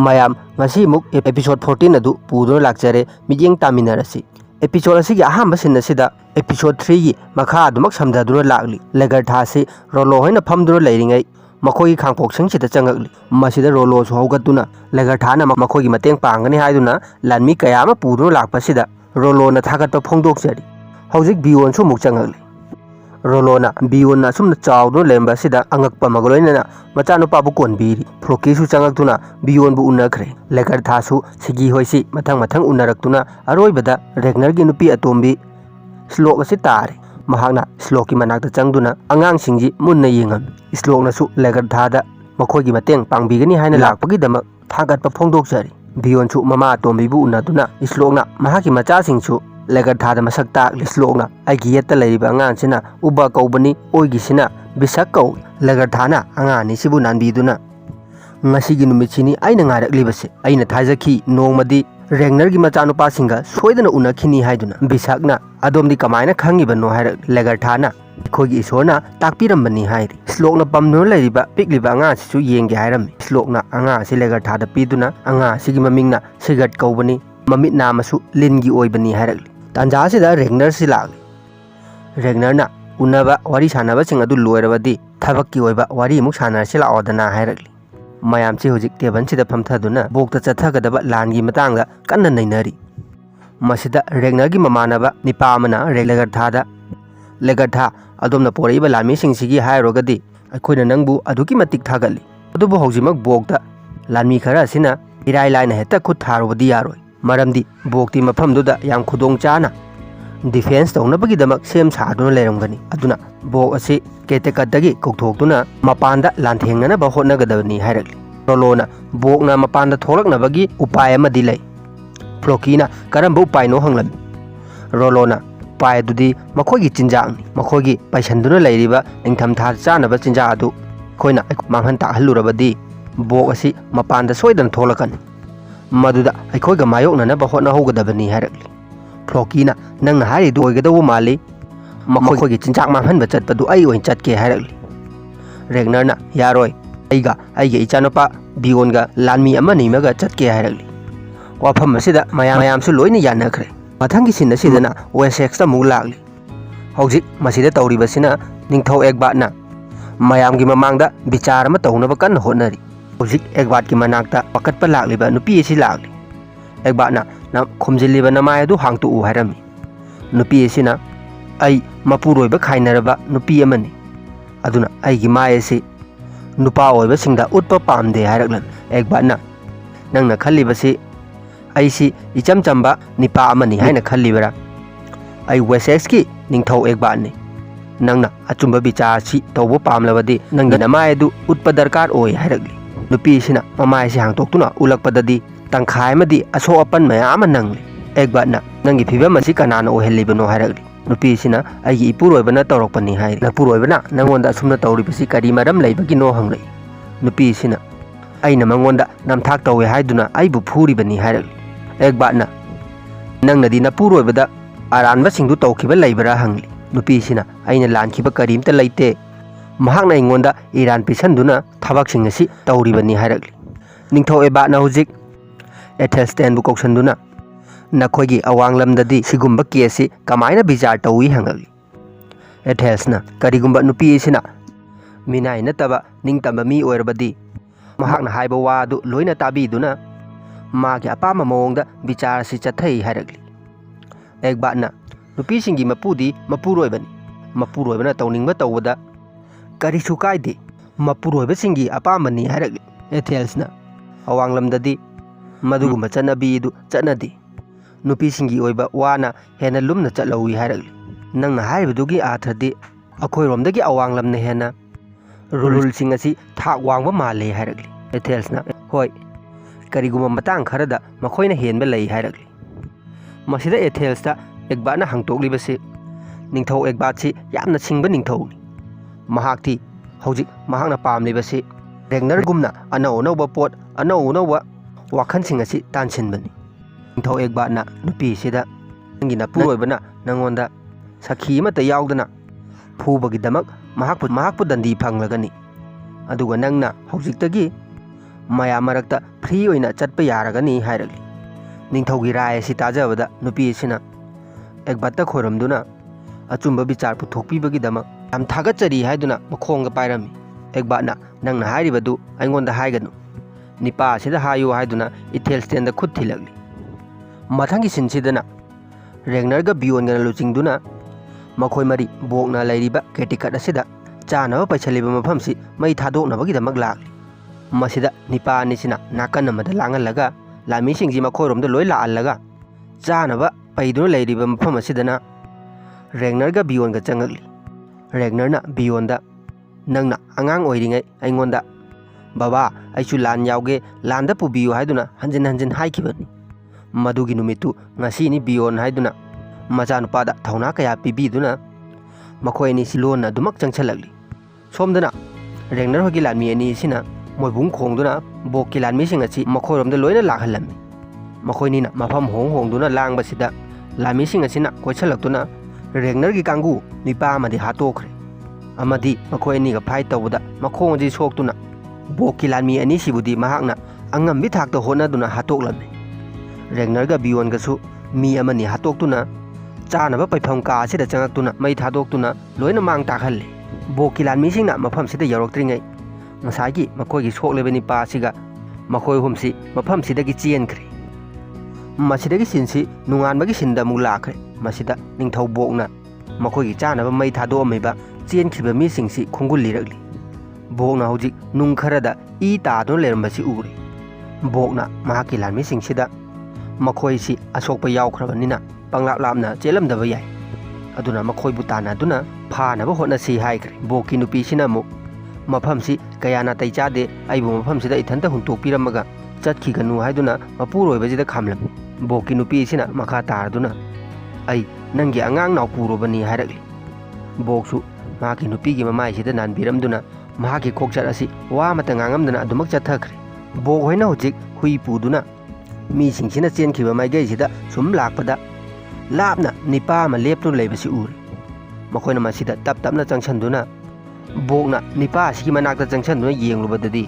mayam ngasi muk episode 14 adu pudro lakjare midyeng taminarasi episode asigi ahamba sinna sida episode 3 gi makha adumak samdaduna lakli legar thasi rolo hoina phamdura leiringai makoi khangpok singchida changakli masida rolo su haugatuna legar thana makoi gi mateng pangani haiduna lanmi kayama pudro lakpasida rolo na thagatpa phongdokjari hojik bion su muk changakli rolo na bion na sumna chawdo lemba sida angakpa magaloina na machano pabu konbiri floki su changaktuna bion bu unakre legar thasu sigi hoisi mathang unaraktuna aroibada regnar gi nupi atombi slok asi tare mahakna sloki manakta changduna angang singji munna yengam slok na su legar thada makhoi gi mateng pangbigani haina lakpagi damak thagatpa phongdokjari bion su mama atombi bu unaduna slok na mahaki macha singsu legar thada masak tak slok na aigi yetta leiba angang sina uba kaubani oigi sina bisak kau legar thana angani sibu nanbiduna ngasigi numitchini aina ngaraklibase aina thajaki nongmadi regnar gi machanu pasinga soidana unakhini haiduna bisakna adomdi kamaina khangibano haira legar thana khogi isona takpirambani hairi slokna pamno leriba pikliba anga sisu yenge hairami slokna anga si legar thada piduna anga sigi mamingna sigat kaubani mamit namasu lingi oibani hairali tanja sida regnar silagli regnar na unaba wari sanaba singadu loirabadi thabakki oiba wari muk sanar sila odana hairali mayam chi hojik teban sida phamthaduna bokta chathagadaba langi matangda kanna nainari masida regnar gi mamanaba nipa amana legar thada legar tha adomna poraiba lami singsigi hairogadi akoina nangbu aduki matik thagali adubu hojimak bokta lami khara sina irai laina heta khut tharobadi yaroi maramdi bokti maphamduda yam khudong chana defense taunabagi damak sem saduna leramgani aduna bok asi ketekadagi kokthokduna mapanda lanthengna ba hotnagadabani hairagli rolona bokna mapanda tholaknabagi upay amadi lei flokina karamba upay no hanglam rolona upay dudi makhogi chinjangni makhogi paisanduna leiriba ningtham thar chanaba chinja adu khoina manghan ta halurabadi bok asi mapanda soidan tholakani maduda aikhoiga mayokna ba hotna hogadabani hairagli flokina nangna haridu oigadawu mali makhogi chinjak manghanba chatpadu ai oin chatke hairagli regnar na yaroi aiga ichanopa bionga lanmi amani maga chatke hairagli wafam asida mayam su loina yanakhre mathangi sinna sidana wessex ta mug lagli hojik masida tawribasina ningthau ekbat na mayam gi mamangda bichar ma tawnaba kan honari hojik ekbat gi manakta pakatpa lagliba nupi si lagli ekbat na khomjiliba namai adu hangtu u hairami nupi sina ai mapuroiba khainaraba nupi amani aduna aigi mai si nupa oiba singda utpa pamde hairaglan ekbatna nangna khallibasi aisi icham chamba nipa amani haina khallibara ai wessex ki ningthau ekbatni nangna achumba bichar si tawbo pamlabadi nangda namai adu utpa darkar oi hairagli nupi sina mamai si hangtoktuna ulakpadadi tangkhai madi aso apan mayam nangli ekbatna nangi phibam asi kanana ohelibano hairagli nupi sina aigi ipuroibana tawrokpani hai napuroibana nangonda asumna tawribasi kari maram leibagi no hanglei nupi sina aina mangonda namthak tawe haiduna aibu phuribani hairagli ekbatna nangnadi napuroibada aranba singdu tawkhiba leibara hangli nupi sina aina lankhiba karimta leite mahakna ingonda iran pisanduna thabak singasi tawribani hairagli ningthau ebatna hojik Ethelstan bu koksanduna nakhoigi awanglamdadi sigumba kesi kamaina bijar tawi hangali Ethelsna karigumba nupi sina minai nataba ningtamba mi oirabadi mahakna haiba wadu loina tabiduna magi apama mawongda bichar si chathai hairagli ekbatna nupi singi mapudi mapuroibani mapuroibana tawningba tawada karisu kaide mapuroiba singi apamani hairagli Ethelsna awanglamdadi madugumba chanabidu chanadi nupi singi oiba wana hena lumna chatlawi hairagli nangna haibadugi athadi akhoiromdagi awanglamna hena rule sing asi thak wangba male hairagli Ethelsna hoi kariguma matang kharada makhoina henba lei hairagli masida Ethelsta ekbatna hangtoklibase ningthau ekbatsi yamna singba ningthauni mahakti hojik mahakna pamlibase regnar gumna anau pot anau wakhan sing asi tansinbani ningthau ekbatna nupi sida nangi napuroibana nangonda sakhi mata yaudana phubagi damak mahakpu dandi phanglagani aduga nangna hojiktagi ꯃꯌꯥꯝ ꯃꯔꯛꯇ free ꯑꯣꯏꯅ ꯆꯠꯄ ꯌꯥꯔꯒꯅꯤ ꯍꯥꯏꯔꯛꯂꯤ꯫ ꯅꯤꯡꯊꯧꯒꯤ ꯔꯥꯏ ꯑꯁꯤ ꯇꯥꯖꯕꯗ ꯅꯨꯄꯤ ꯑꯁꯤꯅ ꯑꯦꯛꯕꯥꯠꯇ ꯈꯣꯏꯔꯝꯗꯨꯅ ꯑꯆꯨꯝꯕ ꯕꯤꯆꯥꯔ ꯄꯨꯊꯣꯛꯄꯤꯕꯒꯤꯗꯃꯛ ꯌꯥꯝ ꯊꯥꯒꯠꯆꯔꯤ ꯍꯥꯏꯗꯨꯅ ꯃꯈꯣꯡꯒ ꯄꯥꯏꯔꯝꯃꯤ꯫ ꯑꯦꯛꯕꯥꯠꯅ "ꯅꯪꯅ ꯍꯥꯏꯔꯤꯕꯗꯨ ꯑꯩꯉꯣꯟꯗ ꯍꯥꯏꯒꯅꯨ, ꯅꯤꯄꯥ ꯑꯁꯤꯗ ꯍꯥꯏꯌꯨ" ꯍꯥꯏꯗꯨꯅ ꯏꯊꯦꯜꯁꯇꯦꯟꯗ ꯈꯨꯠ ꯊꯤꯜꯂꯛꯂꯤ꯫ ꯃꯊꯪꯒꯤ ꯁꯤꯟꯁꯤꯗꯅ ꯔꯦꯒꯅꯔꯒ ꯕꯤꯌꯣꯟꯒꯅ ꯂꯨꯆꯤꯡꯗꯨꯅ ꯃꯈꯣꯏ ꯃꯔꯤ ꯕꯣꯛꯅ ꯂꯩꯔꯤꯕ ꯀꯦꯇꯤꯀꯠ ꯑꯁꯤꯗ ꯆꯥꯅꯕ ꯄꯩꯁꯜꯂꯤꯕ ꯃꯐꯝꯁꯤ ꯃꯩ ꯊꯥꯗꯣꯛꯅꯕꯒꯤꯗꯃꯛ ꯂꯥꯛꯂꯤ꯫ ꯃꯁꯤꯗ ꯅꯤꯄꯥ ꯑꯅꯤꯁꯤꯅ ꯅꯥꯀꯟ ꯑꯃꯗ ꯂꯥꯡꯍꯜꯂꯒ ꯂꯥꯟꯃꯤꯁꯤꯡꯁꯤ ꯃꯈꯣꯏꯔꯣꯝꯗ ꯂꯣꯏ ꯂꯥꯛꯍꯜꯂꯒ ꯆꯥꯅꯕ ꯄꯩꯗꯨꯅ ꯂꯩꯔꯤꯕ ꯃꯐꯝ ꯑꯁꯤꯗꯅ ꯔꯦꯒꯅꯔꯒ ꯕꯤꯌꯣꯟꯒ ꯆꯪꯉꯛꯂꯤ꯫ ꯔꯦꯒꯅꯔꯅ ꯕꯤꯌꯣꯟꯗ "ꯅꯪꯅ ꯑꯉꯥꯡ ꯑꯣꯏꯔꯤꯉꯩ ꯑꯩꯉꯣꯟꯗ 'ꯕꯕꯥ ꯑꯩꯁꯨ ꯂꯥꯟ ꯌꯥꯎꯒꯦ, ꯂꯥꯟꯗ ꯄꯨꯕꯤꯌꯨ' ꯍꯥꯏꯗꯨꯅ ꯍꯟꯖꯤꯟ ꯍꯟꯖꯤꯟ ꯍꯥꯏꯈꯤꯕꯅꯤ꯫ ꯃꯗꯨꯒꯤ ꯅꯨꯃꯤꯠꯇꯨ ꯉꯁꯤꯅꯤ ꯕꯤꯌꯣꯟ" ꯍꯥꯏꯗꯨꯅ ꯃꯆꯥꯅꯨꯄꯥꯗ ꯊꯧꯅꯥ ꯀꯌꯥ ꯄꯤꯕꯤꯗꯨꯅ ꯃꯈꯣꯏ ꯑꯅꯤꯁꯤ ꯂꯣꯟꯅ ꯑꯗꯨꯃꯛ ꯆꯪꯁꯜꯂꯛꯂꯤ꯫ ꯁꯣꯝꯗꯅ ꯔꯦꯒꯅꯔ ꯍꯣꯏꯒꯤ ꯂꯥꯟꯃꯤ ꯑꯅꯤ ꯑꯁꯤꯅ ꯃꯣꯏꯕꯨꯡ ꯈꯣꯡꯗꯨꯅ ꯕꯣꯛꯀꯤ ꯂꯥꯟꯃꯤꯁꯤꯡ ꯑꯁꯤ ꯃꯈꯣꯏꯔꯣꯝꯗ ꯂꯣꯏꯅ ꯂꯥꯛꯍꯜꯂꯝꯃꯤ꯫ ꯃꯈꯣꯏꯅꯤꯅ ꯃꯐꯝ ꯍꯣꯡꯗꯨꯅ ꯂꯥꯡꯕꯁꯤꯗ ꯂꯥꯟꯃꯤꯁꯤꯡ ꯑꯁꯤꯅ ꯀꯣꯏꯁꯜꯂꯛꯇꯨꯅ ꯔꯦꯒꯅꯔꯒꯤ ꯀꯥꯡꯕꯨ ꯅꯤꯄꯥ ꯑꯃꯗꯤ ꯍꯥꯠꯇꯣꯛꯈ꯭ꯔꯦ ꯑꯃꯗꯤ ꯃꯈꯣꯏ ꯑꯅꯤꯒ ꯐꯥꯏꯠ ꯇꯧꯕꯗ ꯃꯈꯣꯡ ꯑꯁꯤ ꯁꯣꯛꯇꯨꯅ ꯕꯣꯛꯀꯤ ꯂꯥꯟꯃꯤ ꯑꯅꯤꯁꯤꯕꯨꯗꯤ ꯃꯍꯥꯛꯅ ꯑꯉꯝꯕꯤ ꯊꯥꯛꯇ ꯍꯣꯠꯅꯗꯨꯅ ꯍꯥꯠꯇꯣꯛꯂꯝꯃꯤ꯫ ꯔꯦꯒꯅꯔꯒ ꯕꯤꯌꯣꯟꯒꯁꯨ ꯃꯤ ꯑꯃꯅꯤ ꯍꯥꯠꯇꯣꯛꯇꯨꯅ ꯆꯥꯅꯕ ꯄꯩꯐꯝ ꯀꯥ ꯑꯁꯤꯗ ꯆꯪꯉꯛꯇꯨꯅ ꯃꯩ ꯊꯥꯗꯣꯛꯇꯨꯅ ꯂꯣꯏꯅ ꯃꯥꯡ ꯇꯥꯛꯍꯜꯂꯤ꯫ ꯕꯣꯛꯀꯤ ꯂꯥꯟꯃꯤꯁꯤꯡꯅ ꯃꯐꯝꯁꯤꯗ ꯌꯧꯔꯛꯇ꯭ꯔꯤꯉꯩ ꯉꯁꯥꯏꯒꯤ ꯃꯈꯣꯏꯒꯤ ꯁꯣꯛꯂꯤꯕ ꯅꯤꯄꯥ ꯑꯁꯤꯒ ꯃꯈꯣꯏ ꯑꯍꯨꯝꯁꯤ ꯃꯐꯝꯁꯤꯗꯒꯤ ꯆꯦꯟꯈ꯭ꯔꯦ꯫ ꯃꯁꯤꯗꯒꯤ ꯁꯤꯟꯁꯤ ꯅꯣꯡꯉꯥꯟꯕꯒꯤ ꯁꯤꯟꯗ ꯑꯃꯨꯛ ꯂꯥꯛꯈ꯭ꯔꯦ꯫ ꯃꯁꯤꯗ ꯅꯤꯡꯊꯧ ꯕꯣꯛꯅ ꯃꯈꯣꯏꯒꯤ ꯆꯥꯅꯕ ꯃꯩ ꯊꯥꯗꯣꯛꯑꯝꯃꯤꯕ ꯆꯦꯟꯈꯤꯕ ꯃꯤꯁꯤꯡꯁꯤ ꯈꯣꯡꯒꯨꯜ ꯂꯤꯔꯛꯂꯤ꯫ ꯕꯣꯛꯅ ꯍꯧꯖꯤꯛ ꯅꯨꯡ ꯈꯔꯗ ꯏ ꯇꯥꯗꯨꯅ ꯂꯩꯔꯝꯕꯁꯤ ꯎꯔꯦ꯫ ꯕꯣꯛꯅ ꯃꯍꯥꯛꯀꯤ ꯂꯥꯟꯃꯤꯁꯤꯡꯁꯤꯗ ꯃꯈꯣꯏꯁꯤ ꯑꯁꯣꯛꯄ ꯌꯥꯎꯈ꯭ꯔꯕꯅꯤꯅ ꯄꯪꯂꯥꯞ ꯂꯥꯞꯅ ꯆꯦꯜꯂꯝꯗꯕ ꯌꯥꯏ, ꯑꯗꯨꯅ ꯃꯈꯣꯏꯕꯨ ꯇꯥꯟꯅꯗꯨꯅ ꯐꯥꯅꯕ ꯍꯣꯠꯅꯁꯤ ꯍꯥꯏꯈ꯭ꯔꯦ꯫ ꯕꯣꯛꯀꯤ ꯅꯨꯄꯤꯁꯤꯅ ꯑꯃꯨꯛ "ꯃꯐꯝꯁꯤ ꯀꯌꯥ ꯅꯥꯇꯩ ꯆꯥꯗꯦ, ꯑꯩꯕꯨ ꯃꯐꯝꯁꯤꯗ ꯏꯊꯟꯇ ꯍꯨꯟꯇꯣꯛꯄꯤꯔꯝꯃꯒ ꯆꯠꯈꯤꯒꯅꯨ" ꯍꯥꯏꯗꯨꯅ ꯃꯄꯨꯔꯣꯏꯕꯁꯤꯗ ꯈꯥꯝꯂꯝꯃꯤ꯫ ꯕꯣꯛꯀꯤ ꯅꯨꯄꯤꯁꯤꯅ ꯃꯈꯥ ꯇꯥꯔꯗꯨꯅ "ꯑꯩ ꯅꯪꯒꯤ ꯑꯉꯥꯡ ꯅꯥꯎꯄꯨꯔꯣꯕꯅꯤ" ꯍꯥꯏꯔꯛꯂꯤ꯫ ꯕꯣꯛꯁꯨ ꯃꯍꯥꯛꯀꯤ ꯅꯨꯄꯤꯒꯤ ꯃꯃꯥꯏꯁꯤꯗ ꯅꯥꯟꯕꯤꯔꯝꯗꯨꯅ ꯃꯍꯥꯛꯀꯤ ꯈꯣꯡꯆꯠ ꯑꯁꯤ ꯋꯥ ꯑꯃꯠꯇ ꯉꯥꯡꯉꯝꯗꯅ ꯑꯗꯨꯃꯛ ꯆꯠꯊꯈ꯭ꯔꯦ꯫ ꯕꯣꯛ ꯍꯣꯏꯅ ꯍꯧꯖꯤꯛ ꯍꯨꯏ ꯄꯨꯗꯨꯅ ꯃꯤꯁꯤꯡꯁꯤꯅ ꯆꯦꯟꯈꯤꯕ ꯃꯥꯏꯀꯩꯁꯤꯗ ꯁꯨꯝ ꯂꯥꯛꯄꯗ ꯂꯥꯞꯅ ꯅꯤꯄꯥ ꯑꯃ ꯂꯦꯞꯇꯨꯅ ꯂꯩꯕꯁꯤ ꯎꯔꯦ꯫ ꯃꯈꯣꯏꯅ ꯃꯁꯤꯗ ꯇꯞ ꯇꯞꯅ ꯆꯪꯁꯟꯗꯨꯅ ꯕꯣꯛꯅ ꯅꯤꯄꯥ ꯑꯁꯤꯒꯤ ꯃꯅꯥꯛꯇ ꯆꯪꯁꯟꯗꯨꯅ ꯌꯦꯡꯂꯨꯕꯗꯗꯤ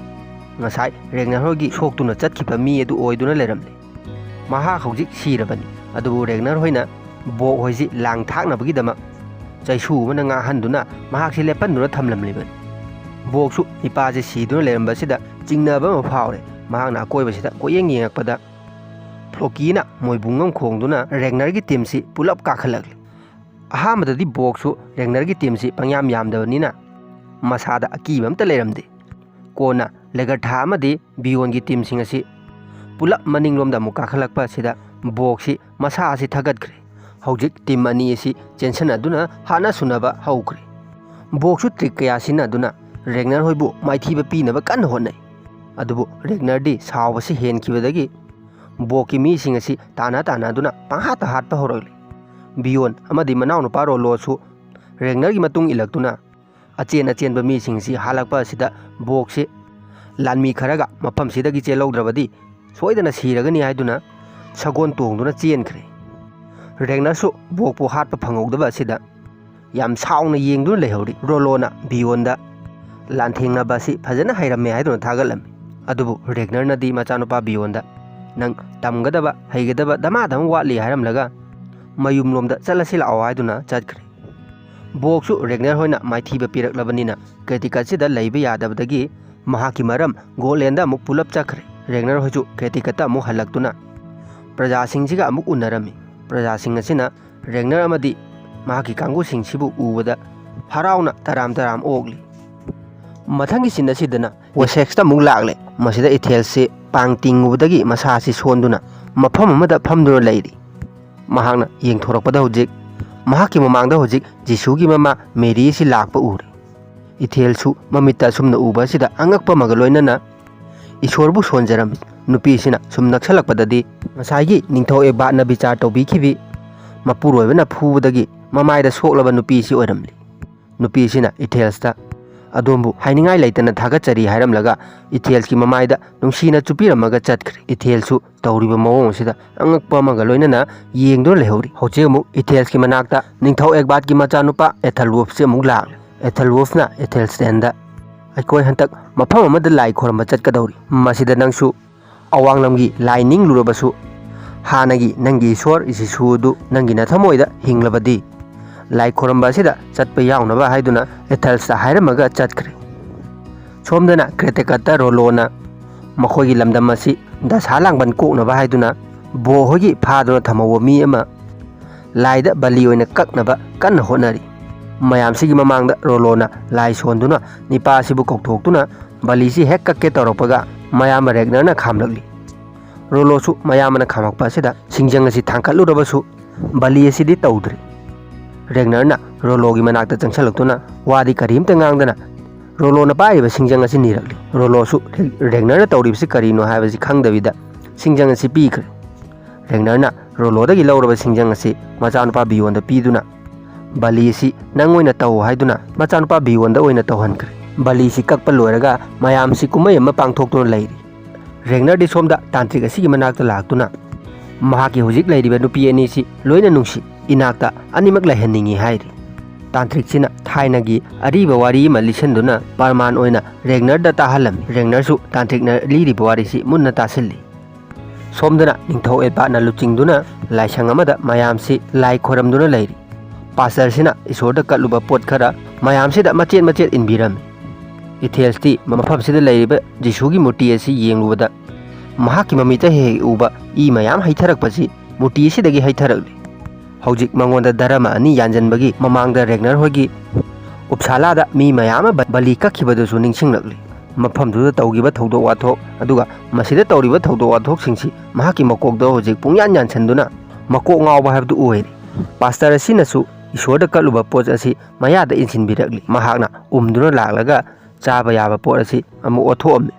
ꯉꯁꯥꯏ ꯔꯦꯒꯅꯔ ꯍꯣꯏꯒꯤ ꯁꯣꯛꯇꯨꯅ ꯆꯠꯈꯤꯕ ꯃꯤ ꯑꯗꯨ ꯑꯣꯏꯗꯨꯅ ꯂꯩꯔꯝꯂꯦ꯫ ꯃꯍꯥꯛ ꯍꯧꯖꯤꯛ ꯁꯤꯔꯕꯅꯤ, ꯑꯗꯨꯕꯨ ꯔꯦꯒꯅꯔ ꯍꯣꯏꯅ ꯕꯣꯛ ꯍꯣꯏꯁꯤ ꯂꯥꯡ ꯊꯥꯛꯅꯕꯒꯤꯗꯃꯛ ꯆꯩꯁꯨ ꯑꯃꯅ ꯉꯥꯛꯍꯟꯗꯨꯅ ꯃꯍꯥꯛꯁꯤ ꯂꯦꯞꯍꯟꯗꯨꯅ ꯊꯝꯂꯝꯂꯤꯕꯅꯤ꯫ ꯕꯣꯛꯁꯨ ꯅꯤꯄꯥꯁꯤ ꯁꯤꯗꯨꯅ ꯂꯩꯔꯝꯕꯁꯤꯗ ꯆꯤꯡꯅꯕ ꯑꯃ ꯐꯥꯎꯔꯦ꯫ ꯃꯍꯥꯛꯅ ꯑꯀꯣꯏꯕꯁꯤꯗ ꯀꯣꯏꯌꯦꯡ ꯌꯦꯡꯉꯛꯄꯗ ꯐ꯭ꯂꯣꯀꯤꯅ ꯃꯣꯏꯕꯨꯡ ꯑꯃ ꯈꯣꯡꯗꯨꯅ ꯔꯦꯒꯅꯔꯒꯤ ꯇꯤꯝꯁꯤ ꯄꯨꯂꯞ ꯀꯥꯈꯠꯂꯛꯂꯤ꯫ ꯑꯍꯥꯟꯕꯗꯗꯤ ꯕꯣꯛꯁꯨ ꯔꯦꯒꯅꯔꯒꯤ ꯇꯤꯝꯁꯤ ꯄꯪꯌꯥꯝ ꯌꯥꯝꯗꯕꯅꯤꯅ ꯃꯁꯥꯗ ꯑꯀꯤꯕ ꯑꯝꯇ ꯂꯩꯔꯝꯗꯦ꯫ ꯀꯣꯟꯅ ꯂꯦꯒꯔꯊꯥ ꯑꯃꯗꯤ ꯕꯤꯌꯣꯟꯒꯤ ꯇꯤꯝꯁꯤꯡ ꯑꯁꯤ ꯄꯨꯂꯞ ꯃꯅꯤꯡꯂꯣꯝꯗ ꯑꯃꯨꯛ ꯀꯥꯈꯠꯂꯛꯄ ꯑꯁꯤꯗ ꯕꯣꯛꯁꯤ ꯃꯁꯥ ꯑꯁꯤ ꯊꯥꯒꯠꯈ꯭ꯔꯦ꯫ ꯍꯧꯖꯤꯛ ꯇꯤꯝ ꯑꯅꯤ ꯑꯁꯤ ꯆꯦꯟꯁꯟꯅꯗꯨꯅ ꯍꯥꯠꯅ ꯁꯨꯅꯕ ꯍꯧꯈ꯭ꯔꯦ꯫ ꯕꯣꯛꯁꯨ ꯇ꯭ꯔꯤꯛ ꯀꯌꯥ ꯁꯤꯖꯤꯟꯅꯗꯨꯅ ꯔꯦꯒꯅꯔ ꯍꯣꯏꯕꯨ ꯃꯥꯏꯊꯤꯕ ꯄꯤꯅꯕ ꯀꯟꯅ ꯍꯣꯠꯅꯩ꯫ ꯑꯗꯨꯕꯨ ꯔꯦꯒꯅꯔꯗꯤ ꯁꯥꯎꯕꯁꯤ ꯍꯦꯟꯈꯤꯕꯗꯒꯤ ꯕꯣꯛꯀꯤ ꯃꯤꯁꯤꯡ ꯑꯁꯤ ꯇꯥꯟꯅꯗꯨꯅ ꯄꯪꯍꯥꯠꯇ ꯍꯥꯠꯄ ꯍꯧꯔꯛꯂꯤ꯫ ꯕꯤꯌꯣꯟ ꯑꯃꯗꯤ ꯃꯅꯥꯎꯅꯨꯄꯥ ꯔꯣꯂꯣꯁꯨ ꯔꯦꯒꯅꯔꯒꯤ ꯃꯇꯨꯡ ꯏꯜꯂꯛꯇꯨꯅ ꯑꯆꯦꯟꯕ ꯃꯤꯁꯤꯡ ꯑꯁꯤ ꯍꯥꯠꯂꯛꯄ ꯑꯁꯤꯗ ꯕꯣꯛꯁꯤ ꯂꯥꯟꯃꯤ ꯈꯔꯒ ꯃꯐꯝꯁꯤꯗꯒꯤ ꯆꯦꯜꯍꯧꯗ꯭ꯔꯕꯗꯤ ꯁꯣꯏꯗꯅ ꯁꯤꯔꯒꯅꯤ ꯍꯥꯏꯗꯨꯅ ꯁꯒꯣꯜ ꯇꯣꯡꯗꯨꯅ ꯆꯦꯟꯈ꯭ꯔꯦ꯫ ꯔꯦꯒꯅꯔꯁꯨ ꯕꯣꯛꯄꯨ ꯍꯥꯠꯄ ꯐꯪꯍꯧꯗꯕ ꯑꯁꯤꯗ ꯌꯥꯝ ꯁꯥꯎꯅ ꯌꯦꯡꯗꯨꯅ ꯂꯩꯍꯧꯔꯤ꯫ ꯔꯣꯂꯣꯅ ꯕꯤꯌꯣꯟꯗ ꯂꯥꯟꯊꯦꯡꯅꯕ ꯑꯁꯤ ꯐꯖꯅ ꯍꯩꯔꯝꯃꯦ ꯍꯥꯏꯗꯨꯅ ꯊꯥꯒꯠꯂꯝꯃꯤ꯫ ꯑꯗꯨꯕꯨ ꯔꯦꯒꯅꯔꯅꯗꯤ ꯃꯆꯥꯅꯨꯄꯥ ꯕꯤꯌꯣꯟꯗ "ꯅꯪ ꯇꯝꯒꯗꯕ ꯍꯩꯒꯗꯕ ꯗꯃꯥꯗꯝ ꯋꯥꯠꯂꯤ" ꯍꯥꯏꯔꯝꯂꯒ ꯃꯌꯨꯝꯂꯣꯝꯗ ꯆꯠꯂꯁꯤ ꯂꯥꯛꯑꯣ ꯍꯥꯏꯗꯨꯅ ꯆꯠꯈ꯭ꯔꯦ꯫ ꯕꯣꯛꯁꯨ ꯔꯦꯒꯅꯔ ꯍꯣꯏꯅ ꯃꯥꯏꯊꯤꯕ ꯄꯤꯔꯛꯂꯕꯅꯤꯅ ꯀꯦꯇꯤꯀꯠꯁꯤꯗ ꯂꯩꯕ ꯌꯥꯗꯕꯗꯒꯤ ꯃꯍꯥꯛꯀꯤ ꯃꯔꯝ ꯒꯣꯠꯂꯦꯟꯗ ꯑꯃꯨꯛ ꯄꯨꯂꯞ ꯆꯠꯈ꯭ꯔꯦ꯫ ꯔꯦꯒꯅꯔ ꯍꯣꯏꯁꯨ ꯀꯦꯇꯤꯀꯠꯇ ꯑꯃꯨꯛ ꯍꯜꯂꯛꯇꯨꯅ प्रजाꯁꯤꯡꯁꯤꯒ ꯑꯃꯨꯛ ꯎꯅꯔꯝꯃꯤ꯫ प्रजाꯁꯤꯡ ꯑꯁꯤꯅ ꯔꯦꯒꯅꯔ ꯑꯃꯗꯤ ꯃꯍꯥꯛꯀꯤ ꯀꯥꯡꯕꯨꯁꯤꯡꯁꯤꯕꯨ ꯎꯕꯗ ꯍꯔꯥꯎꯅ ꯇꯔꯥꯝ ꯑꯣꯛꯂꯤ꯫ ꯃꯊꯪꯒꯤ ꯁꯤꯟ ꯑꯁꯤꯗꯅ ꯋꯦꯁꯦꯛꯁꯇ ꯑꯃꯨꯛ ꯂꯥꯛꯂꯦ꯫ ꯃꯁꯤꯗ ꯏꯊꯦꯜꯁꯤ ꯄꯥꯡ ꯇꯤꯡꯉꯨꯕꯗꯒꯤ ꯃꯁꯥ ꯑꯁꯤ ꯁꯣꯟꯗꯨꯅ ꯃꯐꯝ ꯑꯃꯗ ꯐꯝꯗꯨꯅ ꯂꯩꯔꯤ꯫ ꯃꯍꯥꯛꯅ ꯌꯦꯡꯊꯣꯔꯛꯄꯗ ꯍꯧꯖꯤꯛ ꯃꯍꯥꯛꯀꯤ ꯃꯃꯥꯡꯗ ꯍꯧꯖꯤꯛ ꯖꯤꯁꯨꯒꯤ ꯃꯃꯥ ꯃꯦꯔꯤ ꯑꯁꯤ ꯂꯥꯛꯄ ꯎꯔꯦ꯫ ꯏꯊꯦꯜꯁꯨ ꯃꯃꯤꯠꯇ ꯑꯁꯨꯝꯅ ꯎꯕ ꯑꯁꯤꯗ ꯑꯉꯛꯄ ꯑꯃꯒ ꯂꯣꯏꯅꯅ ꯏꯁꯣꯔꯕꯨ ꯁꯣꯟꯖꯔꯝꯃꯤ꯫ ꯅꯨꯄꯤꯁꯤꯅ ꯁꯨꯝ ꯅꯛꯁꯜꯂꯛꯄꯗꯗꯤ ꯉꯁꯥꯏꯒꯤ ꯅꯤꯡꯊꯧ ꯑꯦꯛꯕꯥꯠꯅ ꯕꯤꯆꯥꯔ ꯇꯧꯕꯤꯈꯤꯕꯤ ꯃꯄꯨꯔꯣꯏꯕꯅ ꯐꯨꯕꯗꯒꯤ ꯃꯃꯥꯏꯗ ꯁꯣꯛꯂꯕ ꯅꯨꯄꯤꯁꯤ ꯑꯣꯏꯔꯝꯂꯤ꯫ ꯅꯨꯄꯤꯁꯤꯅ ꯏꯊꯦꯜꯁꯇ "ꯑꯗꯣꯝꯕꯨ ꯍꯥꯏꯅꯤꯡꯉꯥꯏ ꯂꯩꯇꯅ ꯊꯥꯒꯠꯆꯔꯤ" ꯍꯥꯏꯔꯝꯂꯒ ꯏꯊꯦꯜꯁꯀꯤ ꯃꯃꯥꯏꯗ ꯅꯨꯡꯁꯤꯅ ꯆꯨꯞꯄꯤꯔꯝꯃꯒ ꯆꯠꯈ꯭ꯔꯦ꯫ ꯏꯊꯦꯜꯁꯨ ꯇꯧꯔꯤꯕ ꯃꯑꯣꯡ ꯑꯁꯤꯗ ꯑꯉꯛꯄ ꯑꯃꯒ ꯂꯣꯏꯅꯅ ꯌꯦꯡꯗꯨꯅ ꯂꯩꯍꯧꯔꯤ꯫ ꯍꯧꯖꯤꯛ ꯑꯃꯨꯛ ꯏꯊꯦꯜꯁꯀꯤ ꯃꯅꯥꯛꯇ ꯅꯤꯡꯊꯧ ꯑꯦꯛꯕꯥꯠꯀꯤ ꯃꯆꯥꯅꯨꯄꯥ ꯑꯦꯊꯜꯋꯨꯜꯐꯁꯤ ꯑꯃꯨꯛ ꯂꯥꯛꯂꯦ꯫ ꯑꯦꯊꯜꯋꯨꯜꯐꯅ ꯏꯊꯦꯜꯁꯇꯦꯟꯗ ꯑꯩꯈꯣꯏ ꯍꯟꯇꯛ ꯃꯐꯝ ꯑꯃꯗ ꯂꯥꯏ ꯈꯣꯏꯔꯝꯕ ꯆꯠꯀꯗꯧꯔꯤ꯫ ꯃꯁꯤꯗ ꯅꯪꯁꯨ ꯑꯋꯥꯡꯂꯝꯒꯤ ꯂꯥꯏ ꯅꯤꯡꯂꯨꯔꯕꯁꯨ ꯍꯥꯟꯅꯒꯤ ꯅꯪꯒꯤ ꯏꯁꯣꯔ ꯏꯁꯤꯁꯨ ꯑꯗꯨ ꯅꯪꯒꯤ ꯅꯊꯃꯣꯏꯗ ꯍꯤꯡꯂꯕꯗꯤ ꯂꯥꯏ ꯈꯣꯏꯔꯝꯕ ꯑꯁꯤꯗ ꯆꯠꯄ ꯌꯥꯎꯅꯕ ꯍꯥꯏꯗꯨꯅ ꯑꯦꯊꯦꯜꯁꯇ ꯍꯥꯏꯔꯝꯃꯒ ꯆꯠꯈ꯭ꯔꯦ꯫ ꯁꯣꯝꯗꯅ ꯀ꯭ꯔꯦꯇꯦꯀꯠꯇ ꯔꯣꯂꯣꯅ ꯃꯈꯣꯏꯒꯤ ꯂꯝꯗꯝ ꯑꯁꯤ ꯗꯁꯥ ꯂꯥꯡꯕꯟ ꯀꯣꯛꯅꯕ ꯍꯥꯏꯗꯨꯅ ꯕꯣꯍꯣꯏꯒꯤ ꯐꯥꯗꯨꯅ ꯊꯝꯍꯧꯕ ꯃꯤ ꯑꯃ ꯂꯥꯏꯗ ꯕꯂꯤ ꯑꯣꯏꯅ ꯀꯛꯅꯕ ꯀꯟꯅ ꯍꯣꯠꯅꯔꯤ꯫ ꯃꯌꯥꯝꯁꯤꯒꯤ ꯃꯃꯥꯡꯗ ꯔꯣꯂꯣꯅ ꯂꯥꯏ ꯁꯣꯟꯗꯨꯅ ꯅꯤꯄꯥ ꯑꯁꯤꯕꯨ ꯀꯧꯊꯣꯛꯇꯨꯅ ꯕꯂꯤꯁꯤ ꯍꯦꯛ ꯀꯛꯀꯦ ꯇꯧꯔꯛꯄꯒ ꯃꯌꯥꯝꯕ ꯔꯦꯒꯅꯔꯅ ꯈꯥꯝꯂꯛꯂꯤ꯫ ꯔꯣꯂꯣꯁꯨ ꯃꯌꯥꯝꯕꯅ ꯈꯥꯝꯃꯛꯄ ꯑꯁꯤꯗ ꯁꯤꯡꯖꯪ ꯑꯁꯤ ꯊꯥꯡꯀꯠꯂꯨꯔꯕꯁꯨ ꯕꯂꯤ ꯑꯁꯤꯗꯤ ꯇꯧꯗ꯭ꯔꯤ꯫ ꯔꯦꯒꯅꯔꯅ ꯔꯣꯂꯣꯒꯤ ꯃꯅꯥꯛꯇ ꯆꯪꯁꯤꯜꯂꯛꯇꯨꯅ ꯋꯥꯗꯤ ꯀꯔꯤꯝꯇ ꯉꯥꯡꯗꯅ ꯔꯣꯂꯣꯅ ꯄꯥꯏꯔꯤꯕ ꯁꯤꯡꯖꯪ ꯑꯁꯤ ꯅꯤꯔꯛꯂꯤ꯫ ꯔꯣꯂꯣꯁꯨ ꯔꯦꯒꯅꯔꯅ ꯇꯧꯔꯤꯕꯁꯤ ꯀꯔꯤꯅꯣ ꯍꯥꯏꯕꯁꯤ ꯈꯪꯗꯕꯤꯗ ꯁꯤꯡꯖꯪ ꯑꯁꯤ ꯄꯤꯈ꯭ꯔꯦ꯫ ꯔꯦꯒꯅꯔꯅ ꯔꯣꯂꯣꯗꯒꯤ ꯂꯧꯔꯕ ꯁꯤꯡꯖꯪ ꯑꯁꯤ ꯃꯆꯥꯅꯨꯄꯥ ꯕꯤꯌꯣꯟꯗ ꯄꯤꯗꯨꯅ ꯕꯂꯤ ꯑꯁꯤ ꯅꯪ ꯑꯣꯏꯅ ꯇꯧ ꯍꯥꯏꯗꯨꯅ ꯃꯆꯥꯅꯨꯄꯥ ꯕꯤꯌꯣꯟꯗ ꯑꯣꯏꯅ ꯇꯧꯍꯟꯈ꯭ꯔꯦ꯫ ꯕꯂꯤꯁꯤ ꯀꯛꯄ ꯂꯣꯏꯔꯒ ꯃꯌꯥꯝꯁꯤ ꯀꯨꯝꯍꯩ ꯑꯃ ꯄꯥꯡꯊꯣꯛꯇꯨꯅ ꯂꯩꯔꯤ꯫ ꯔꯦꯒꯅꯔꯗꯤ ꯁꯣꯝꯗ ꯇꯥꯟꯇ꯭ꯔꯤꯛ ꯑꯁꯤꯒꯤ ꯃꯅꯥꯛꯇ ꯂꯥꯛꯇꯨꯅ ꯃꯍꯥꯛꯀꯤ ꯍꯧꯖꯤꯛ ꯂꯩꯔꯤꯕ ꯅꯨꯄꯤ ꯑꯅꯤꯁꯤ ꯂꯣꯏꯅ ꯅꯨꯡꯁꯤ, ꯏꯅꯥꯛꯇ ꯑꯅꯤꯃꯛ ꯂꯩꯍꯟꯅꯤꯡꯉꯤ ꯍꯥꯏꯔꯤ꯫ ꯇꯥꯟꯇ꯭ꯔꯤꯛꯁꯤꯅ ꯊꯥꯏꯅꯒꯤ ꯑꯔꯤꯕ ꯋꯥꯔꯤ ꯑꯃ ꯂꯤꯁꯤꯟꯗꯨꯅ ꯄꯔꯃꯥꯟ ꯑꯣꯏꯅ ꯔꯦꯒꯅꯔꯗ ꯇꯥꯍꯜꯂꯝꯃꯤ꯫ ꯔꯦꯒꯅꯔꯁꯨ ꯇꯥꯟꯇ꯭ꯔꯤꯛꯅ ꯂꯤꯔꯤꯕ ꯋꯥꯔꯤꯁꯤ ꯃꯨꯟꯅ ꯇꯥꯁꯤꯜꯂꯤ꯫ ꯁꯣꯝꯗꯅ ꯅꯤꯡꯊꯧ ꯑꯦꯗꯕꯥꯔꯠꯅ ꯂꯨꯆꯤꯡꯗꯨꯅ ꯂꯥꯏꯁꯪ ꯑꯃꯗ ꯃꯌꯥꯝꯁꯤ ꯂꯥꯏ ꯈꯣꯏꯔꯝꯗꯨꯅ ꯂꯩꯔꯤ꯫ ꯄꯥꯁꯇꯔꯁꯤꯅ ꯏꯁꯣꯔꯗ ꯀꯠꯂꯨꯕ ꯄꯣꯠ ꯈꯔ ꯃꯌꯥꯝꯁꯤꯗ ꯃꯆꯦꯠ ꯃꯆꯦꯠ ꯏꯟꯕꯤꯔꯝꯃꯤ꯫ ꯏꯊꯦꯜꯁꯇꯤ ꯃꯐꯝꯁꯤꯗ ꯂꯩꯔꯤꯕ ꯖꯤꯁꯨꯒꯤ ꯃꯨꯔꯇꯤ ꯑꯁꯤ ꯌꯦꯡꯂꯨꯕꯗ ꯃꯍꯥꯛꯀꯤ ꯃꯃꯤꯠꯇ ꯍꯦꯛ ꯍꯦꯛ ꯎꯕ ꯏ ꯃꯌꯥꯝ ꯍꯩꯊꯔꯛꯄꯁꯤ ꯃꯨꯔꯇꯤ ꯑꯁꯤꯗꯒꯤ ꯍꯩꯊꯔꯛꯂꯤ꯫ ꯍꯧꯖꯤꯛ ꯃꯉꯣꯟꯗ ꯙꯔꯃ ꯑꯅꯤ ꯌꯥꯟꯖꯟꯕꯒꯤ ꯃꯃꯥꯡꯗ ꯔꯦꯒꯅꯔ ꯍꯣꯏꯒꯤ ꯎꯞꯁꯥꯂꯥꯗ ꯃꯤ ꯃꯌꯥꯝ ꯑꯃ ꯕꯂꯤ ꯀꯛꯈꯤꯕꯗꯨꯁꯨ ꯅꯤꯡꯁꯤꯡꯂꯛꯂꯤ꯫ ꯃꯐꯝꯗꯨꯗ ꯇꯧꯈꯤꯕ ꯊꯧꯗꯣꯛ ꯋꯥꯊꯣꯛ ꯑꯗꯨꯒ ꯃꯁꯤꯗ ꯇꯧꯔꯤꯕ ꯊꯧꯗꯣꯛ ꯋꯥꯊꯣꯛꯁꯤꯡꯁꯤ ꯃꯍꯥꯛꯀꯤ ꯃꯀꯣꯛꯇ ꯍꯧꯖꯤꯛ ꯄꯨꯡꯌꯥꯟ ꯌꯥꯟꯁꯤꯟꯗꯨꯅ ꯃꯀꯣꯛ ꯉꯥꯎꯕ ꯍꯥꯏꯕꯗꯨ ꯑꯣꯏꯔꯤ꯫ ꯄꯥꯁꯇꯔ ꯑꯁꯤꯅꯁꯨ ꯏꯁꯣꯔꯗ ꯀꯠꯂꯨꯕ ꯄꯣꯠ ꯑꯁꯤ ꯃꯌꯥꯗ ꯏꯟꯁꯤꯟꯕꯤꯔꯛꯂꯤ꯫ ꯃꯍꯥꯛꯅ ꯎꯝꯗꯨꯅ ꯂꯥꯛꯂꯒ ꯆꯥꯕ ꯌꯥꯕ ꯄꯣꯠ ꯑꯁꯤ ꯑꯃꯨꯛ ꯑꯣꯠꯊꯣꯛꯑꯝꯃꯤ꯫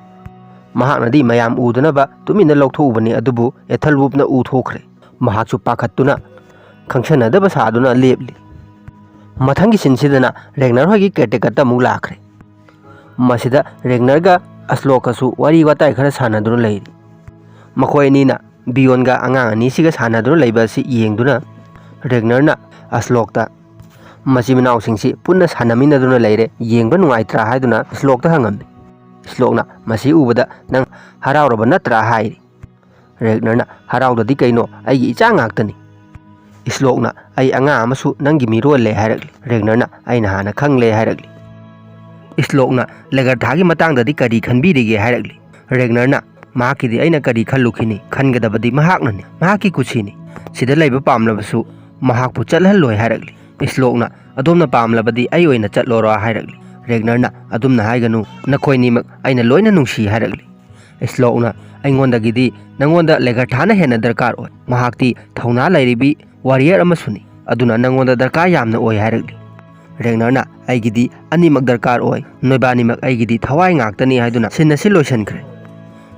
ꯃꯍꯥꯛꯅꯗꯤ ꯃꯌꯥꯝ ꯎꯗꯅꯕ ꯇꯨꯃꯤꯟꯅ ꯂꯧꯊꯣꯛꯎꯕꯅꯤ, ꯑꯗꯨꯕꯨ ꯑꯦꯊꯜꯋꯨꯜꯐꯅ ꯎꯊꯣꯛꯈ꯭ꯔꯦ꯫ ꯃꯍꯥꯛꯁꯨ ꯄꯥꯈꯠꯇꯨꯅ ꯈꯪꯁꯟꯅꯗꯕ ꯁꯥꯗꯨꯅ ꯂꯦꯞꯂꯤ꯫ ꯃꯊꯪꯒꯤ ꯁꯤꯟꯁꯤꯗꯅ ꯔꯦꯒꯅꯔ ꯍꯣꯏꯒꯤ ꯀ꯭ꯔꯦꯇꯦꯀꯠꯇ ꯑꯃꯨꯛ ꯂꯥꯛꯈ꯭ꯔꯦ꯫ ꯃꯁꯤꯗ ꯔꯦꯒꯅꯔꯒ ꯑꯁꯂꯣꯀꯁꯨ ꯋꯥꯔꯤ ꯋꯥꯇꯥꯏ ꯈꯔ ꯁꯥꯟꯅꯗꯨꯅ ꯂꯩꯔꯤ꯫ ꯃꯈꯣꯏ ꯑꯅꯤꯅ ꯕꯤꯌꯣꯟꯒ ꯑꯉꯥꯡ ꯑꯅꯤꯁꯤꯒ ꯁꯥꯟꯅꯗꯨꯅ ꯂꯩꯕ ꯑꯁꯤ ꯌꯦꯡꯗꯨꯅ ꯔꯦꯒꯅꯔꯅ ꯑꯁꯂꯣꯛꯇ ꯃꯆꯤꯟ ꯃꯅꯥꯎꯁꯤꯡꯁꯤ ꯄꯨꯟꯅ ꯁꯥꯟꯅꯃꯤꯟꯅꯗꯨꯅ ꯂꯩꯔꯦ, ꯌꯦꯡꯕ ꯅꯨꯡꯉꯥꯏꯇ꯭ꯔꯥ ꯍꯥꯏꯗꯨꯅ ꯏꯁꯂꯣꯛꯇ ꯍꯪꯉꯝꯃꯤ꯫ ꯏꯁꯂꯣꯛꯅ ꯃꯁꯤ ꯎꯕꯗ ꯅꯪ ꯍꯔꯥꯎꯔꯕ ꯅꯠꯇ꯭ꯔꯥ ꯍꯥꯏꯔꯤ꯫ ꯔꯦꯒꯅꯔꯅ ꯍꯔꯥꯎꯗꯗꯤ ꯀꯩꯅꯣ, ꯑꯩꯒꯤ ꯏꯆꯥ ꯉꯥꯛꯇꯅꯤ꯫ ꯏꯁꯂꯣꯛꯅ ꯑꯩ ꯑꯉꯥꯡ ꯑꯃꯁꯨ ꯅꯪꯒꯤ ꯃꯤꯔꯣꯜꯂꯦ ꯍꯥꯏꯔꯛꯂꯤ꯫ ꯔꯦꯒꯅꯔꯅ ꯑꯩꯅ ꯍꯥꯟꯅ ꯈꯪꯂꯦ ꯍꯥꯏꯔꯛꯂꯤ꯫ ꯏꯁꯂꯣꯛꯅ ꯂꯦꯒꯔꯊꯥꯒꯤ ꯃꯇꯥꯡꯗꯗꯤ ꯀꯔꯤ ꯈꯟꯕꯤꯔꯤꯒꯦ ꯍꯥꯏꯔꯛꯂꯤ꯫ ꯔꯦꯒꯅꯔꯅ ꯃꯍꯥꯛꯀꯤꯗꯤ ꯑꯩꯅ ꯀꯔꯤ ꯈꯜꯂꯨꯈꯤꯅꯤ, ꯈꯟꯒꯗꯕꯗꯤ ꯃꯍꯥꯛꯅꯅꯤ, ꯃꯍꯥꯛꯀꯤ ꯀꯨꯁꯤꯅꯤ, ꯁꯤꯗ ꯂꯩꯕ ꯄꯥꯝꯂꯕꯁꯨ ꯃꯍꯥꯛꯄꯨ ꯆꯠꯍꯜꯂꯣꯏ ꯍꯥꯏꯔꯛꯂꯤ꯫ ꯏꯁꯂꯣꯛꯅ ꯑꯗꯣꯝꯅ ꯄꯥꯝꯂꯕꯗꯤ ꯑꯩ ꯑꯣꯏꯅ ꯆꯠꯂꯣꯔꯣ ꯍꯥꯏꯔꯛꯂꯤ꯫ ꯔꯦꯒꯅꯔꯅ ꯑꯗꯨꯝꯅ ꯍꯥꯏꯒꯅꯨ, ꯅꯈꯣꯏꯅꯤꯃꯛ ꯑꯩꯅ ꯂꯣꯏꯅ ꯅꯨꯡꯁꯤ ꯍꯥꯏꯔꯛꯂꯤ꯫ ꯏꯁꯂꯣꯛꯅ ꯑꯩꯉꯣꯟꯗꯒꯤꯗꯤ ꯅꯪꯉꯣꯟꯗ ꯂꯦꯒꯔꯊꯥꯅ ꯍꯦꯟꯅ ꯗꯔꯀꯥꯔ ꯑꯣꯏ, ꯃꯍꯥꯛꯇꯤ ꯊꯧꯅꯥ ꯂꯩꯔꯤꯕꯤ ꯋꯥꯔꯤꯌꯔ ꯑꯃꯁꯨꯅꯤ, ꯑꯗꯨꯅ ꯅꯪꯉꯣꯟꯗ ꯗꯔꯀꯥꯔ ꯌꯥꯝꯅ ꯑꯣꯏ ꯍꯥꯏꯔꯛꯂꯤ꯫ ꯔꯦꯒꯅꯔꯅ ꯑꯩꯒꯤꯗꯤ ꯑꯅꯤꯃꯛ ꯗꯔꯀꯥꯔ ꯑꯣꯏ, ꯅꯣꯏꯕꯥꯅꯤꯃꯛ ꯑꯩꯒꯤꯗꯤ ꯊꯋꯥꯏ ꯉꯥꯛꯇꯅꯤ ꯍꯥꯏꯗꯨꯅ ꯁꯤꯟ ꯑꯁꯤ ꯂꯣꯏꯁꯤꯟꯈ꯭ꯔꯦ꯫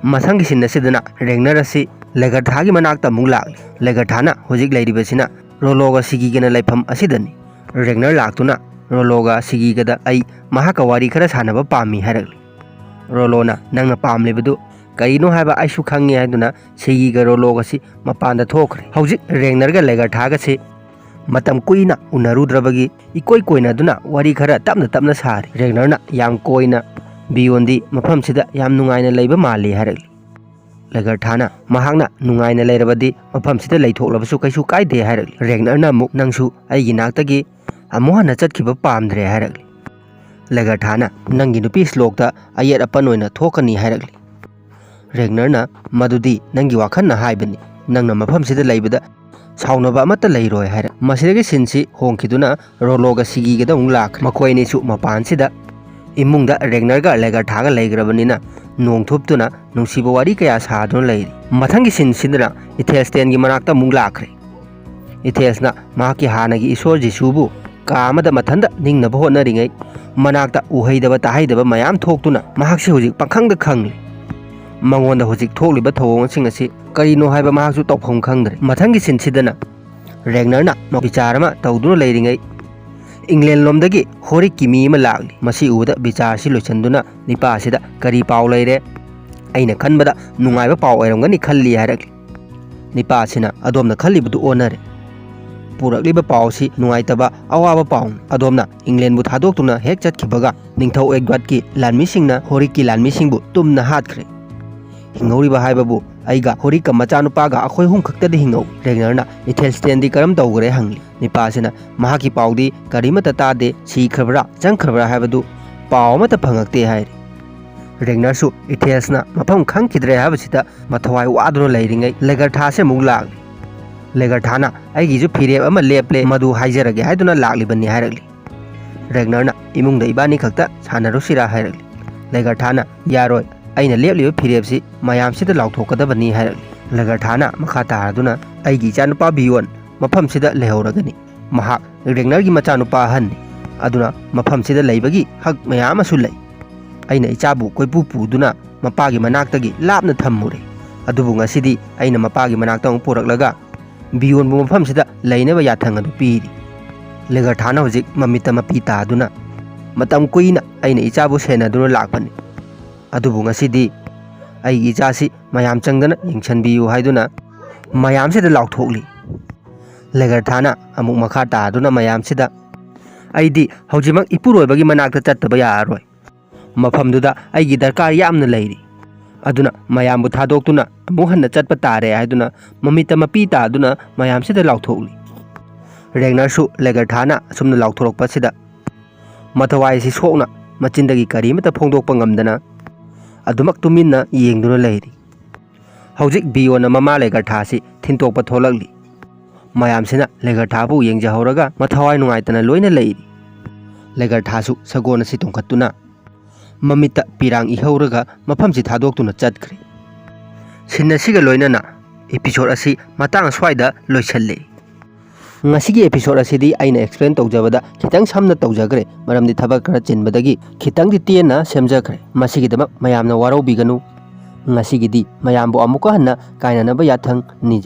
ꯃꯊꯪꯒꯤ ꯁꯤꯟ ꯑꯁꯤꯗꯅ ꯔꯦꯒꯅꯔ ꯑꯁꯤ ꯂꯦꯒꯔꯊꯥꯒꯤ ꯃꯅꯥꯛꯇ ꯑꯃꯨꯛ ꯂꯥꯛꯂꯤ꯫ ꯂꯦꯒꯔꯊꯥꯅ ꯍꯧꯖꯤꯛ ꯂꯩꯔꯤꯕꯁꯤꯅ ꯔꯣꯂꯣꯒ ꯁꯤꯒꯤꯒꯅ ꯂꯩꯐꯝ ꯑꯁꯤꯗꯅꯤ꯫ ꯔꯦꯒꯅꯔ ꯂꯥꯛꯇꯨꯅ ꯔꯣꯂꯣꯒ ꯁꯤꯒꯤꯒꯗ ꯑꯩ ꯃꯍꯥꯛꯀ ꯋꯥꯔꯤ ꯈꯔ ꯁꯥꯟꯅꯕ ꯄꯥꯝꯃꯤ ꯍꯥꯏꯔꯛꯂꯤ꯫ ꯔꯣꯂꯣꯅ ꯅꯪꯅ ꯄꯥꯝꯂꯤꯕꯗꯨ ꯀꯔꯤꯅꯣ ꯍꯥꯏꯕ ꯑꯩꯁꯨ ꯈꯪꯉꯤ ꯍꯥꯏꯗꯨꯅ ꯁꯤꯒꯤꯒ ꯔꯣꯂꯣꯒꯁꯤ ꯃꯄꯥꯟꯗ ꯊꯣꯛꯈ꯭ꯔꯦ꯫ ꯍꯧꯖꯤꯛ ꯔꯦꯒꯅꯔꯒ ꯂꯦꯒꯔꯊꯥꯒꯁꯤ ꯃꯇꯝ ꯀꯨꯏꯅ ꯎꯅꯔꯨꯗ꯭ꯔꯕꯒꯤ ꯏꯀꯣꯏ ꯀꯣꯏꯅꯗꯨꯅ ꯋꯥꯔꯤ ꯈꯔ ꯇꯞꯅ ꯇꯞꯅ ꯁꯥꯔꯤ꯫ ꯔꯦꯒꯅꯔꯅ ꯌꯥꯝ ꯀꯣꯏꯅ ꯕꯤꯌꯣꯟꯗꯤ ꯃꯐꯝꯁꯤꯗ ꯌꯥꯝ ꯅꯨꯡꯉꯥꯏꯅ ꯂꯩꯕ ꯃꯥꯜꯂꯤ ꯍꯥꯏꯔꯛꯂꯤ꯫ ꯂꯦꯒꯔꯊꯥꯅ ꯃꯍꯥꯛꯅ ꯅꯨꯡꯉꯥꯏꯅ ꯂꯩꯔꯕꯗꯤ ꯃꯐꯝꯁꯤꯗ ꯂꯩꯊꯣꯛꯂꯕꯁꯨ ꯀꯩꯁꯨ ꯀꯥꯏꯗꯦ ꯍꯥꯏꯔꯛꯂꯤ꯫ ꯔꯦꯒꯅꯔꯅ ꯑꯃꯨꯛ ꯅꯪꯁꯨ ꯑꯩꯒꯤ ꯅꯥꯛꯇꯒꯤ ꯑꯃꯨꯛ ꯍꯟꯅ ꯆꯠꯈꯤꯕ ꯄꯥꯝꯗ꯭ꯔꯦ ꯍꯥꯏꯔꯛꯂꯤ꯫ ꯂꯦꯒꯔꯊꯥꯅ ꯅꯪꯒꯤ ꯅꯨꯄꯤ ꯏꯁꯂꯣꯛꯇ ꯑꯌꯦꯠ ꯑꯄꯟ ꯑꯣꯏꯅ ꯊꯣꯛꯀꯅꯤ ꯍꯥꯏꯔꯛꯂꯤ꯫ ꯔꯦꯒꯅꯔꯅ ꯃꯗꯨꯗꯤ ꯅꯪꯒꯤ ꯋꯥꯈꯜꯅ ꯍꯥꯏꯕꯅꯤ, ꯅꯪꯅ ꯃꯐꯝꯁꯤꯗ ꯂꯩꯕꯗ ꯁꯥꯎꯅꯕ ꯑꯃꯠꯇ ꯂꯩꯔꯣꯏ ꯍꯥꯏꯔꯛ꯫ ꯃꯁꯤꯗꯒꯤ ꯁꯤꯟꯁꯤ ꯍꯣꯡꯈꯤꯗꯨꯅ ꯔꯣꯂꯣꯒ ꯁꯤꯒꯤꯒꯗ ꯑꯃꯨꯛ ꯂꯥꯛꯈ꯭ꯔꯦ꯫ ꯃꯈꯣꯏ ꯑꯅꯤꯁꯨ ꯃꯄꯥꯟꯁꯤꯗ ꯏꯃꯨꯡꯗ ꯔꯦꯒꯅꯔꯒ ꯂꯦꯒꯔꯊꯥꯒ ꯂꯩꯈ꯭ꯔꯕꯅꯤꯅ ꯅꯣꯡ ꯊꯨꯞꯇꯨꯅ ꯅꯨꯡꯁꯤꯕ ꯋꯥꯔꯤ ꯀꯌꯥ ꯁꯥꯗꯨꯅ ꯂꯩꯔꯤ꯫ ꯃꯊꯪꯒꯤ ꯁꯤꯟꯁꯤꯗꯅ ꯏꯊꯦꯜꯁꯇꯦꯟꯒꯤ ꯃꯅꯥꯛꯇ ꯑꯃꯨꯛ ꯂꯥꯛꯈ꯭ꯔꯦ꯫ ꯏꯊꯦꯜꯁꯅ ꯃꯍꯥꯛꯀꯤ ꯍꯥꯟꯅꯒꯤ ꯏꯁꯣꯔ ꯖꯤꯁꯨꯕꯨ ꯀꯥ ꯑꯃꯗ ꯃꯊꯟꯇ ꯅꯤꯡꯅꯕ ꯍꯣꯠꯅꯔꯤꯉꯩ ꯃꯅꯥꯛꯇ ꯎꯍꯩꯗꯕ ꯇꯥꯍꯩꯗꯕ ꯃꯌꯥꯝ ꯊꯣꯛꯇꯨꯅ ꯃꯍꯥꯛꯁꯤ ꯍꯧꯖꯤꯛ ꯄꯪꯈꯪꯗ ꯈꯪꯂꯤ꯫ ꯃꯉꯣꯟꯗ ꯍꯧꯖꯤꯛ ꯊꯣꯛꯂꯤꯕ ꯊꯧꯑꯣꯡꯁꯤꯡ ꯑꯁꯤ ꯀꯔꯤꯅꯣ ꯍꯥꯏꯕ ꯃꯍꯥꯛꯁꯨ ꯇꯧꯐꯝ ꯈꯪꯗ꯭ꯔꯦ꯫ ꯃꯊꯪꯒꯤ ꯁꯤꯟꯁꯤꯗꯅ ꯔꯦꯒꯅꯔꯅ ꯕꯤꯆꯥꯔ ꯑꯃ ꯇꯧꯗꯨꯅ ꯂꯩꯔꯤꯉꯩ ꯏꯪꯂꯦꯟ ꯂꯣꯝꯗꯒꯤ ꯍꯣꯔꯤꯛꯀꯤ ꯃꯤ ꯑꯃ ꯂꯥꯛꯂꯤ꯫ ꯃꯁꯤ ꯎꯕꯗ ꯕꯤꯆꯥꯔꯁꯤ ꯂꯣꯏꯁꯤꯟꯗꯨꯅ ꯅꯤꯄꯥ ꯑꯁꯤꯗ ꯀꯔꯤ ꯄꯥꯎ ꯂꯩꯔꯦ, ꯑꯩꯅ ꯈꯟꯕꯗ ꯅꯨꯡꯉꯥꯏꯕ ꯄꯥꯎ ꯑꯣꯏꯔꯝꯒꯅꯤ ꯈꯜꯂꯤ ꯍꯥꯏꯔꯛꯂꯤ꯫ ꯅꯤꯄꯥ ꯑꯁꯤꯅ ꯑꯗꯣꯝꯅ ꯈꯜꯂꯤꯕꯗꯨ ꯑꯣꯟꯅꯔꯦ, ꯄꯨꯔꯛꯂꯤꯕ ꯄꯥꯎ ꯑꯁꯤ ꯅꯨꯡꯉꯥꯏꯇꯕ ꯑꯋꯥꯕ ꯄꯥꯎꯅꯤ ꯑꯗꯣꯝꯅ ꯏꯪꯂꯦꯟꯕꯨ ꯊꯥꯗꯣꯛꯇꯨꯅ ꯍꯦꯛ ꯆꯠꯈꯤꯕꯒ ꯅꯤꯡꯊꯧ ꯑꯦꯗꯋꯥꯔꯗꯀꯤ ꯂꯥꯟꯃꯤꯁꯤꯡꯅ ꯍꯣꯔꯤꯛꯀꯤ ꯂꯥꯟꯃꯤꯁꯤꯡꯕꯨ ꯇꯨꯝꯅ ꯍꯥꯠꯈ꯭ꯔꯦ ꯍꯤꯡꯍꯧꯔꯤꯕ ꯍꯥꯏꯕꯕꯨ ꯑꯩꯒ ꯍꯣꯔꯤꯛꯀ ꯃꯆꯥꯅꯨꯄꯥꯒ ꯑꯩꯈꯣꯏ ꯑꯍꯨꯝ ꯈꯛꯇꯗꯤ ꯍꯤꯡꯍꯧꯏ ꯔꯦꯒꯅꯔꯅ ꯏꯊꯦꯜꯁ꯭ꯇꯦꯟꯗꯤ ꯀꯔꯝ ꯇꯧꯈ꯭ꯔꯦ ꯍꯪꯂꯤ ꯅꯤꯄꯥꯁꯤꯅ ꯃꯍꯥꯛꯀꯤ ꯄꯥꯎꯗꯤ ꯀꯔꯤꯃꯠꯇ ꯇꯥꯗꯦ ꯁꯤꯈ꯭ꯔꯕ꯭ꯔꯥ ꯆꯪꯈ꯭ꯔꯕ꯭ꯔꯥ ꯍꯥꯏꯕꯗꯨ ꯄꯥꯎ ꯑꯃꯠꯇ ꯐꯪꯉꯛꯇꯦ ꯍꯥꯏꯔꯤ ꯔꯦꯒꯅꯔꯁꯨ ꯏꯊꯦꯜꯁꯅ ꯃꯐꯝ ꯈꯪꯈꯤꯗ꯭ꯔꯦ ꯍꯥꯏꯕꯁꯤꯗ ꯃꯊꯋꯥꯏ ꯋꯥꯗꯨꯅ ꯂꯩꯔꯤꯉꯩ ꯂꯦꯒꯔꯊꯥꯁꯦ ꯑꯃꯨꯛ ꯂꯥꯛꯂꯤ ꯂꯦꯒꯔꯊꯥꯅ ꯑꯩꯒꯤꯁꯨ ꯐꯤꯔꯦꯞ ꯑꯃ ꯂꯦꯞꯂꯦ ꯃꯗꯨ ꯍꯥꯏꯖꯔꯒꯦ ꯍꯥꯏꯗꯨꯅ ꯂꯥꯛꯂꯤꯕꯅꯤ ꯍꯥꯏꯔꯛꯂꯤ ꯔꯦꯒꯅꯔꯅ ꯏꯃꯨꯡꯗ ꯏꯕꯥꯅꯤ ꯈꯛꯇ ꯁꯥꯟꯅꯔꯨꯁꯤꯔꯥ ꯍꯥꯏꯔꯛꯂꯤ ꯂꯦꯒꯔꯊꯥꯅ ꯌꯥꯔꯣꯏ ꯑꯩꯅ ꯂꯦꯞꯂꯤꯕ ꯐꯤꯔꯦꯞꯁꯤ ꯃꯌꯥꯝꯁꯤꯗ लाउꯊꯣꯛꯀꯗꯕꯅꯤ ꯍꯥꯏꯔꯛꯂꯤ ꯂꯦꯒꯔꯊꯥꯅ ꯃꯈꯥ ꯇꯥꯔꯗꯨꯅ ꯑꯩꯒꯤ इचानुपा ꯕꯤꯌꯣꯟ ꯃꯐꯝꯁꯤꯗ ꯂꯩꯍꯧꯔꯒꯅꯤ ꯃꯍꯥꯛ ꯔꯦꯒꯅꯔꯒꯤ ꯃꯆꯥꯅꯨꯄꯥ ꯑꯍꯟꯅꯤ ꯑꯗꯨꯅ ꯃꯐꯝꯁꯤꯗ ꯂꯩꯕꯒꯤ ꯍꯛ ꯃꯌꯥꯝ ꯑꯃꯁꯨ ꯂꯩ ꯑꯩꯅ ꯏꯆꯥꯕꯨ ꯀꯣꯏꯄꯨ ꯄꯨꯗꯨꯅ ꯃꯄꯥꯒꯤ ꯃꯅꯥꯛꯇꯒꯤ ꯂꯥꯞꯅ ꯊꯝꯃꯨꯔꯦ ꯑꯗꯨꯕꯨ ꯉꯁꯤꯗꯤ ꯑꯩꯅ ꯃꯄꯥꯒꯤ ꯃꯅꯥꯛꯇ ꯑꯃꯨꯛ ꯄꯨꯔꯛꯂꯒ ꯕꯤꯌꯣꯟꯕꯨ ꯃꯐꯝꯁꯤꯗ ꯂꯩꯅꯕ ꯌꯥꯊꯪ ꯑꯗꯨ ꯄꯤꯔꯤ ꯂꯦꯒꯔꯊꯥꯅ ꯍꯧꯖꯤꯛ ꯃꯃꯤꯠꯇ ꯃꯄꯤ ꯇꯥꯗꯨꯅ ꯃꯇꯝ ꯀꯨꯏꯅ ꯑꯩꯅ ꯏꯆꯥꯕꯨ ꯁꯦꯟꯅꯗꯨꯅ ꯂꯥꯛꯄꯅꯤ ꯑꯗꯨꯕꯨ ꯉꯁꯤꯗꯤ ꯑꯩꯒꯤ ꯏꯆꯥꯁꯤ ꯃꯌꯥꯝ ꯆꯪꯗꯅ ꯌꯦꯡꯁꯤꯟꯕꯤꯌꯨ ꯍꯥꯏꯗꯨꯅ ꯃꯌꯥꯝꯁꯤꯗ ꯂꯥꯎꯊꯣꯛꯂꯤ ꯂꯦꯒꯔꯊꯥꯅ ꯑꯃꯨꯛ ꯃꯈꯥ ꯇꯥꯗꯨꯅ ꯃꯌꯥꯝꯁꯤꯗ ꯑꯩꯗꯤ ꯍꯧꯖꯤꯛꯃꯛ ꯏꯄꯨꯔꯣꯏꯕꯒꯤ ꯃꯅꯥꯛꯇ ꯆꯠꯇꯕ ꯌꯥꯔꯔꯣꯏ ꯃꯐꯝꯗꯨꯗ ꯑꯩꯒꯤ ꯗꯔꯀꯥꯔ ꯌꯥꯝꯅ ꯂꯩꯔꯤ ꯑꯗꯨꯅ ꯃꯌꯥꯝꯕꯨ ꯊꯥꯗꯣꯛꯇꯨꯅ ꯑꯃꯨꯛ ꯍꯟꯅ ꯆꯠꯄ ꯇꯥꯔꯦ ꯍꯥꯏꯗꯨꯅ ꯃꯃꯤꯠꯇ ꯃꯄꯤ ꯇꯥꯗꯨꯅ ꯃꯌꯥꯝꯁꯤꯗ ꯂꯥꯎꯊꯣꯛꯂꯤ ꯔꯦꯒꯅꯔꯁꯨ ꯂꯦꯒꯔꯊꯥꯅ ꯑꯁꯨꯝꯅ ꯂꯥꯎꯊꯣꯔꯛꯄꯁꯤꯗ ꯃꯊꯋꯥꯏꯁꯤ ꯁꯣꯛꯅ ꯃꯆꯤꯟꯗꯒꯤ ꯀꯔꯤꯃꯠꯇ ꯐꯣꯡꯗꯣꯛꯄ ꯉꯝꯗꯅ ꯑꯗꯨꯃꯛ ꯇꯨꯃꯤꯟꯅ ꯌꯦꯡꯗꯨꯅ ꯂꯩꯔꯤ ꯍꯧꯖꯤꯛ ꯕꯤꯌꯣꯟꯅ ꯃꯃꯥ ꯂꯦꯒꯔꯊꯥꯁꯤ ꯊꯤꯟꯇꯣꯛꯄ ꯊꯣꯛꯂꯛꯂꯤ ꯃꯌꯥꯝꯁꯤꯅ ꯂꯦꯒꯔꯊꯥꯕꯨ ꯌꯦꯡꯖꯍꯧꯔꯒ ꯃꯊꯋꯥꯏ ꯅꯨꯡꯉꯥꯏꯇꯅ ꯂꯣꯏꯅ ꯂꯩꯔꯤ ꯂꯦꯒꯔꯊꯥꯁꯨ ꯁꯒꯣꯜ ꯑꯁꯤ ꯇꯣꯡꯈꯠꯇꯨꯅ ꯃꯃꯤꯠꯇ ꯄꯤꯔꯥꯡ ꯏꯍꯧꯔꯒ ꯃꯐꯝꯁꯤ ꯊꯥꯗꯣꯛꯇꯨꯅ ꯆꯠꯈ꯭ꯔꯦ ꯁꯤꯟ ꯑꯁꯤꯒ ꯂꯣꯏꯅꯅ ꯏꯄꯤꯁꯣꯗ ꯑꯁꯤ ꯃꯇꯥꯡ ꯁ꯭ꯋꯥꯏꯗ ꯂꯣꯏꯁꯜꯂꯤ ꯉꯁꯤꯒꯤ एपिसोड असिदी अइना एक्सप्लेन तौजबदा खितंग समना तौजग्रे मरमदि थबक खरा चिनबदगी खितंगदि तेना सेमजख्रे मसिगिदमक मयामना वारौबिगनु ngasiगidi मयामबो अमुका हन्ना कायनानबा याथंग नि